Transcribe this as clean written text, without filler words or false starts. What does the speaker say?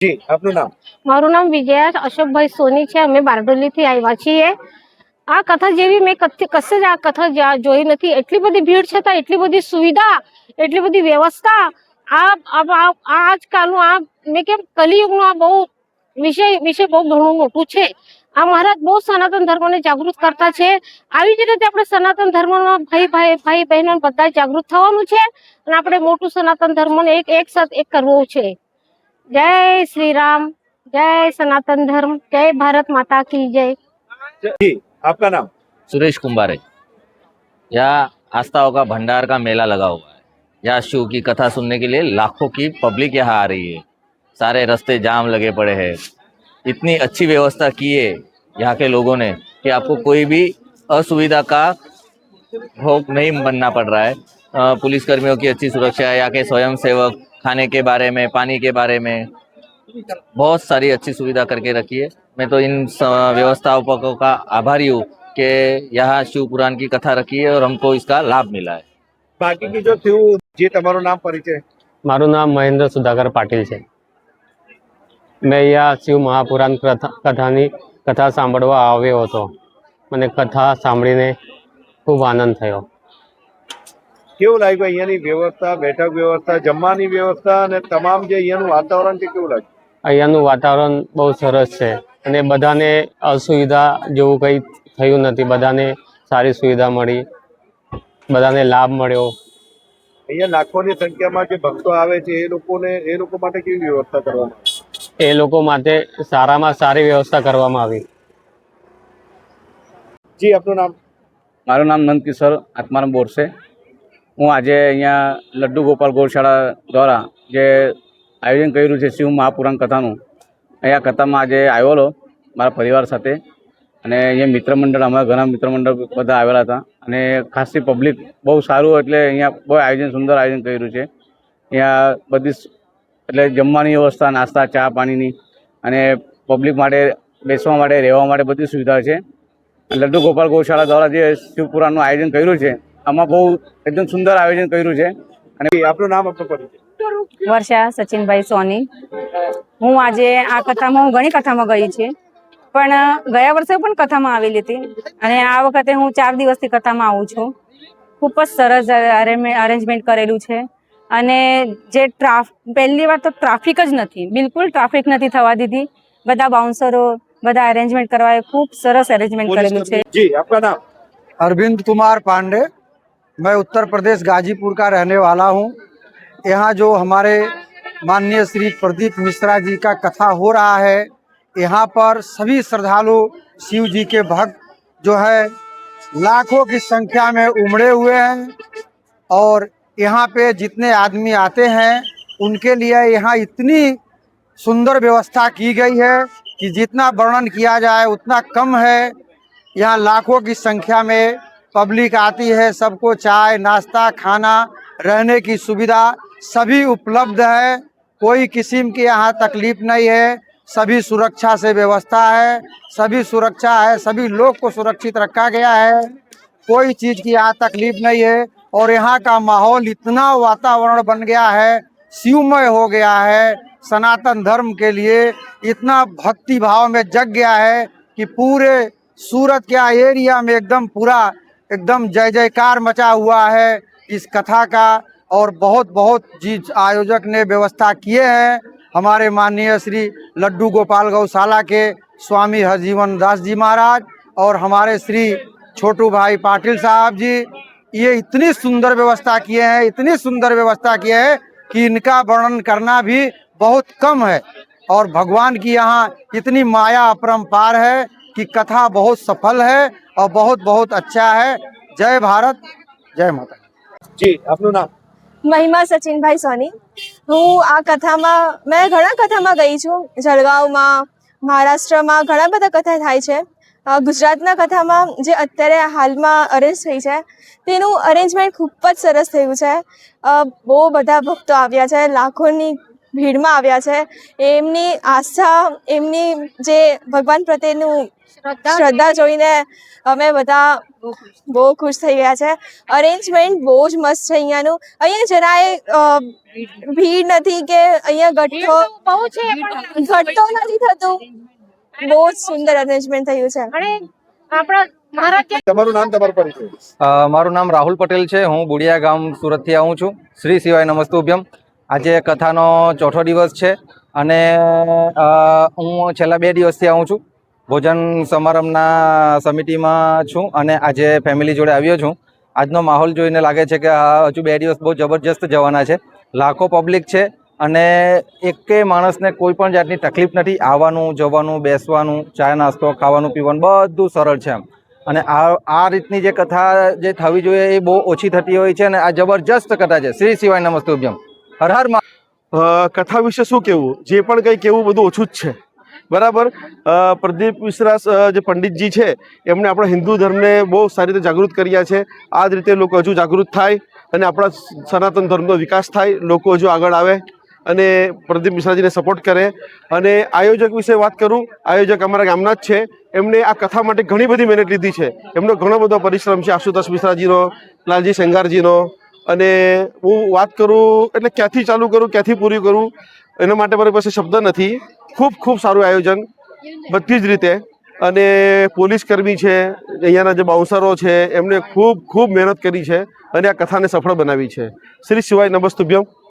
જી આપનું નામ? મારું નામ વિજયા અશોકભાઈ સોની છે. અમે બારડોલી થી આવ્યા છીએ. આ કથા જેવી મેં કશે જ આ કથા જોઈ નથી. એટલી બધી ભીડ છતાં એટલી બધી સુવિધા, એટલી બધી વ્યવસ્થા. આજકાલનું આ મેં કેમ કલિયુગનું આ બહુ વિશે બહુ ઘણું મોટું છે. આ મહારાજ બહુ સનાતન ધર્મને જાગૃત કરતા છે. આવી જ રીતે આપણે સનાતન ધર્મમાં ભાઈ બહેનો બધા જાગૃત થવાનું છે અને આપણે મોટું સનાતન ધર્મને એક કરવું છે. જય શ્રી રામ, जय सनातन धर्म, जय भारत माता की जय। जी आपका नाम? सुरेश कुंभारे। यहाँ आस्थाओं का भंडार का मेला लगा हुआ है। यहाँ शिव की कथा सुनने के लिए लाखों की पब्लिक यहाँ आ रही है। सारे रास्ते जाम लगे पड़े हैं। इतनी अच्छी व्यवस्था की है यहाँ के लोगों ने कि आपको कोई भी असुविधा का भोग नहीं बनना पड़ रहा है। पुलिस कर्मियों की अच्छी सुरक्षा है। यहाँ के स्वयं सेवक खाने के बारे में, पानी के बारे में बहुत सारी अच्छी सुविधा करके रखी है। मैं तो इन व्यवस्थापकों का आभारी हूँ कि यहाँ शिव पुराण की कथा रखी है और हमको इसका लाभ मिला है। बाकी की जो थी जे તમારું નામ પરિચય? મારું નામ મહેન્દ્ર સુધાકર પાટીલ છે. મેં અહીંયા શિવ મહાપુરાણ કથાની કથા સાંભળવા આવ્યો હતો. મને કથા સાંભળીને ખૂબ આનંદ થયો. કેવું લાગ્યું અહીંયાની વ્યવસ્થા, બેઠક વ્યવસ્થા, જમવાની વ્યવસ્થા અને તમામ જે અહીંયાનું વાતાવરણ છે કેવું લાગ્યું? અહીંયાનું વાતાવરણ બહુ સરસ છે અને બધાને અસુવિધા જેવું કંઈ થયું નથી. બધાને સારી સુવિધા મળી, બધાને લાભ મળ્યો. અહીંયા લાખોની સંખ્યામાં જે ભક્તો આવે છે એ લોકો માટે કેવી વ્યવસ્થા કરવામાં આવી? એ લોકો માટે સારામાં સારી વ્યવસ્થા કરવામાં આવી. જી આપનું નામ? મારું નામ નંદકિશોર આત્મારામ બોર છે. હું આજે અહીંયા લડ્ડુ ગોપાલ ગૌશાળા દ્વારા જે આયોજન કર્યું છે શિવ મહાપુરાણ કથાનું, અહીંયા કથામાં આજે આવેલો મારા પરિવાર સાથે અને અહીંયા મિત્રમંડળ, અમારા ઘણા મિત્રમંડળ બધા આવેલા હતા અને ખાસી પબ્લિક બહુ સારું, એટલે અહીંયા બહુ આયોજન, સુંદર આયોજન કર્યું છે. અહીંયા બધી એટલે જમવાની વ્યવસ્થા, નાસ્તા, ચા, પાણીની અને પબ્લિક માટે બેસવા માટે, રહેવા માટે બધી સુવિધા છે. લડ્ડુ ગોપાલ ગૌશાળા દ્વારા જે શિવપુરાણનું આયોજન કર્યું છે આમાં બહુ એકદમ સુંદર આયોજન કર્યું છે. અને આપનું નામ, આપનો પરિચય? વર્ષા સચિનભાઈ સોની. હું આજે આ કથામાં, હું ઘણી કથામાં ગઈ છે, પણ ગયા વર્ષે પણ કથામાં આવેલી હતી અને આ વખતે હું 4 દિવસથી કથામાં આવું છું. ખૂબ જ સરસ અરેન્જમેન્ટ કરેલું છે અને જે પહેલી વાર તો ટ્રાફિક જ નથી, બિલકુલ ટ્રાફિક નથી થવા દીધી. બધા બાઉન્સરો, બધા અરેન્જમેન્ટ કરવા, ખૂબ સરસ અરેન્જમેન્ટ કરેલું છે. जी आपका नाम? अरविंद कुमार पांडे। मैं उत्तर प्रदेश गाजीपुर का रहने वाला हूँ। यहाँ जो हमारे माननीय श्री प्रदीप मिश्रा जी का कथा हो रहा है, यहाँ पर सभी श्रद्धालु शिव जी के भक्त जो है लाखों की संख्या में उमड़े हुए हैं और यहाँ पे जितने आदमी आते हैं उनके लिए यहाँ इतनी सुंदर व्यवस्था की गई है कि जितना वर्णन किया जाए उतना कम है। यहाँ लाखों की संख्या में पब्लिक आती है, सबको चाय, नाश्ता, खाना, रहने की सुविधा सभी उपलब्ध है। कोई किस्म की यहाँ तकलीफ नहीं है। सभी सुरक्षा से व्यवस्था है, सभी सुरक्षा है, सभी लोग को सुरक्षित रखा गया है। कोई चीज़ की यहाँ तकलीफ नहीं है और यहाँ का माहौल इतना वातावरण बन गया है, शिवमय हो गया है। सनातन धर्म के लिए इतना भक्ति भाव में जग गया है कि पूरे सूरत के एरिया में एकदम पूरा एकदम जय जयकार मचा हुआ है इस कथा का। और बहुत बहुत चीज आयोजक ने व्यवस्था किए हैं। हमारे माननीय श्री लड्डू गोपाल गौशाला के स्वामी हरजीवन दास जी महाराज और हमारे श्री छोटू भाई पाटिल साहब जी, ये इतनी सुंदर व्यवस्था किए हैं, इतनी सुंदर व्यवस्था किए हैं कि इनका वर्णन करना भी बहुत कम है। और भगवान की यहाँ इतनी माया अपरंपार है कि कथा बहुत सफल है और बहुत बहुत अच्छा है। जय भारत, जय माता। जी आपનું નામ? મહિમા સચિનભાઈ સોની. હું આ કથામાં, મેં ઘણા કથામાં ગઈ છું. જળગાંવમાં, મહારાષ્ટ્રમાં ઘણા બધા કથા થાય છે. ગુજરાતના કથામાં જે અત્યારે હાલમાં અરેન્જ થઈ છે તેનું અરેન્જમેન્ટ ખૂબ જ સરસ થયું છે. બહુ બધા ભક્તો આવ્યા છે, લાખોની ભીડમાં આવ્યા છે. એમની આસ્થા, એમની જે ભગવાન પ્રત્યેનું શ્રદ્ધા જોઈને અમે બધા બહુ ખુશ થઈ ગયા છે. અરેન્જમેન્ટ બહુ જ મસ્ત છે અહીંયાનું. અહીંયા જરાય ભીડ નથી કે અહીંયા ગઠ્ઠો બહુ છે પણ ઘટતો નથી થતું. બહુ જ સુંદર અરેન્જમેન્ટ થયું છે. અને આપણા મહારાજ તમારું નામ, તમારો પરિચય. મારું નામ રાહુલ પટેલ છે. હું બુડિયા ગામ સુરતથી આવું છું. શ્રી શિવાય નમસ્તુભ્યમ. આજે કથાનો ચોથો દિવસ છે અને હું છેલ્લા 2 દિવસથી આવું છું. ભોજન સમારંભના સમિતિમાં છું અને આજે ફેમિલી જોડે આવ્યો છું. આજનો માહોલ જોઈને લાગે છે કે હજુ 2 દિવસ બહુ જબરજસ્ત જવાના છે. લાખો પબ્લિક છે અને એકે માણસને કોઈ પણ જાતની તકલીફ નથી. આવવાનું, જવાનું, બેસવાનું, ચા નાસ્તો, ખાવાનું, પીવાનું બધું સરળ છે. અને આ રીતની જે કથા જે થવી જોઈએ એ બહુ ઓછી થતી હોય છે અને આ જબરજસ્ત કથા છે. શ્રી શિવાય નમસ્તુભ્યમ. હર હર કથા વિશે શું કહેવું? જે પણ કંઈ કહેવું બધું ઓછું જ છે. બરાબર. પ્રદીપ મિશ્રા જે પંડિતજી છે એમણે આપણા હિન્દુ ધર્મને બહુ સારી રીતે જાગૃત કર્યા છે. આ જ રીતે લોકો હજુ જાગૃત થાય અને આપણા સનાતન ધર્મનો વિકાસ થાય, લોકો હજુ આગળ આવે અને પ્રદીપ મિશ્રાજીને સપોર્ટ કરે. અને આયોજક વિશે વાત કરું, આયોજક અમારા ગામના જ છે. એમણે આ કથા માટે ઘણી બધી મહેનત લીધી છે. એમનો ઘણો બધો પરિશ્રમ છે, આશુતોષ મિશ્રાજીનો, લાલજી સેંગારજીનો. અને હું વાત કરું એટલે ક્યાંથી ચાલુ કરું, ક્યાંથી પૂરી કરું, એના માટે મારી પાસે શબ્દ નથી. ખૂબ ખૂબ સારું આયોજન બધી જ રીતે. અને પોલીસ કર્મી છે, અહીંયાના જે બાઉન્સરો છે, એમણે ખૂબ ખૂબ મહેનત કરી છે અને આ કથાને સફળ બનાવી છે. શ્રી શિવાય નમસ્તુભ્યમ.